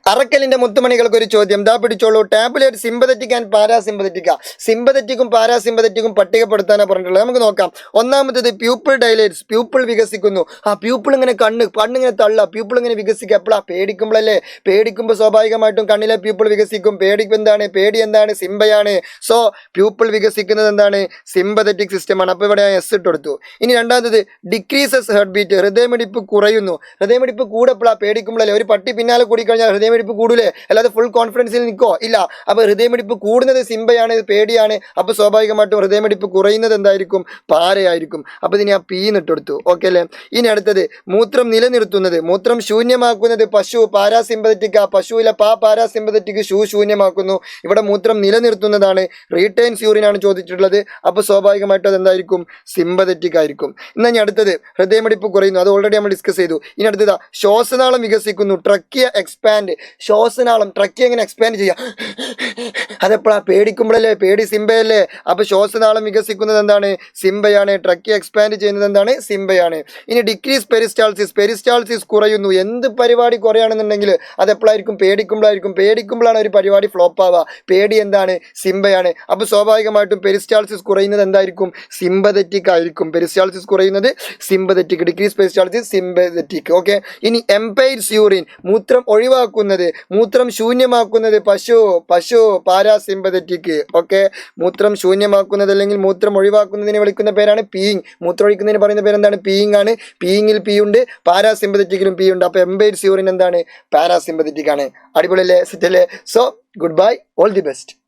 അറക്കലിന്റെ മുത്തുമണികൾക്ക് ഒരു ചോദ്യം ദാ പിടിച്ചോളൂ. Tabulate sympathetic and parasympathetic. സിമ്പതറ്റിക്കും പാരാസിമ്പതറ്റിക്കും പട്ടികപ്പെടുത്താനാണ് പറഞ്ഞിട്ടുള്ളത്. നമുക്ക് നോക്കാം. ഒന്നാമത്തത് പ്യൂപ്പിൾ ഡൈലേറ്റ്സ്, പ്യൂപ്പിൾ വികസിക്കുന്നു. പ്യൂപ്പിൾ ഇങ്ങനെ കണ്ണിങ്ങനെ തള്ള, പ്യൂപ്പിൾ ഇങ്ങനെ വികസിക്കുക. എപ്പോഴാ? പേടിക്കുമ്പോഴല്ലേ. പേടിക്കുമ്പോൾ സ്വാഭാവികമായിട്ടും കണ്ണിലെ പ്യൂപ്പിൾ വികസിക്കും. പേടി എന്താണ്? സിംബയാണ്. സോ പ്യൂപ്പിൾ വികസിക്കുന്നത് എന്താണ്? സിമ്പതറ്റിക് സിസ്റ്റമാണ്. അപ്പോൾ ഇവിടെ എസ് ഇട്ട് കൊടുത്തു. ഇനി രണ്ടാമത്തത് ഡിക്രീസസ് ഹെർട്ട് ബീറ്റ്, ഹൃദയമിടിപ്പ് കുറയുന്നു. ഹൃദയമിടിപ്പ് കൂടെപ്പോഴാ? പേടിക്കുമ്പോഴല്ലേ. ഒരു പട്ടി പിന്നാലെ കൂടിക്കഴിഞ്ഞാൽ ഹൃദയമിടിപ്പ് കൂടൂലേ? അല്ലാതെ ഫുൾ കോൺഫിഡൻസിൽ നിൽക്കോ? ഇല്ല. അപ്പോൾ ഹൃദയമിടിപ്പ് കൂടുന്നത് സിംബയാണ്, പേടിയാണ്. അപ്പോൾ സ്വാഭാവികമായിട്ടും ഹൃദയമിടിപ്പ് കുറയുന്നത് എന്തായിരിക്കും? പാരയായിരിക്കും. അപ്പോൾ ഇതിന് പി എന്നിട്ടെടുത്തു. ഓക്കെ അല്ലേ? ഇനി അടുത്തത് മൂത്രം നിലനിർത്തുന്നത്, മൂത്രം ശൂന്യമാക്കുന്നത് പശു, പാരാസിമ്പതറ്റിക്. പശുവിലെ പാരാസിമ്പതറ്റിക്, ശൂന്യമാക്കുന്നു. ഇവിടെ മൂത്രം നിലനിർത്തുന്നതാണ് റീറ്റെയിൻസ് യൂറിൻ ആണ് ചോദിച്ചിട്ടുള്ളത്. അപ്പോൾ സ്വാഭാവികമായിട്ടും അതെന്തായിരിക്കും? സിമ്പതറ്റിക് ആയിരിക്കും. എന്നാൽ ഇനി അടുത്തത് ഹൃദയമിടിപ്പ് കുറയുന്നു, അത് ഓൾറെഡി നമ്മൾ ഡിസ്കസ് ചെയ്തു. ഇനി അടുത്തതാ ശ്വാസനാളം വികസിക്കുന്നു, ട്രക്കിയ എക്സ്പാൻഡ്. ശ്വാസനാളം, ട്രക്കിയ എങ്ങനെ എക്സ്പാൻഡ് ചെയ്യുക? അതെപ്പോഴാ? പേടിക്കുമ്പോഴല്ലേ. പേടി സിംബയല്ലേ. അപ്പോൾ ശ്വാസനാളം വികസിക്കുന്നത് എന്താണ്? സിംബയാണ്. ട്രക്കിയ എക്സ്പാൻഡ് ചെയ്യുന്നത് എന്താണ്? സിംബയാണ്. ഇനി ഡിക്രീസ് പെരിസ്റ്റാൾസിസ്, പെരിസ്റ്റാൾസിസ് കുറയുന്നു. എന്ത് പരിപാടി കുറയാണെന്നുണ്ടെങ്കിൽ അതെപ്പോഴായിരിക്കും? പേടിക്കുമ്പോഴായിരിക്കും. പേടിക്കുമ്പോഴാണ് ഒരു പരിപാടി ഫ്ലോപ്പ് ആവുക. പേടി എന്താണ്? സിംബയാണ്. അപ്പോൾ സ്വാഭാവികമായിട്ടും പെരിസ്റ്റാൾസിസ് കുറയുന്നത് എന്തായിരിക്കും? സിമ്പതറ്റിക് ആയിരിക്കും. പെരിസ്റ്റാൾസിസ് കുറയുന്നത് sympathetic. Decrease peristalsis sympathetic. Okay. ഇനി എംപൈർസ് യൂറിൻ, മൂത്രം ഒഴിവാക്കുന്നത്, മൂത്രം ശൂന്യമാക്കുന്നത് പശു പാരാസിമ്പതറ്റിക്. ഓക്കെ. മൂത്രം ശൂന്യമാക്കുന്നത് അല്ലെങ്കിൽ മൂത്രം ഒഴിവാക്കുന്നതിനെ വിളിക്കുന്ന പേരാണ് പീയിങ്. മൂത്രം ഒഴിക്കുന്നതിന് പറയുന്ന പേരെന്താണ്? പീയിങ് ആണ്. പീയിങ്ങിൽ പി ഉണ്ട്, പാരാസിമ്പതറ്റിക്കിലും പി ഉണ്ട്. അപ്പോൾ എംപൈർസ് യൂറിൻ എന്താണ്? പാരാസിമ്പതറ്റിക് ആണ്. അടിപൊളിയല്ലേ? സെറ്റല്ലേ? So good bye, all the best.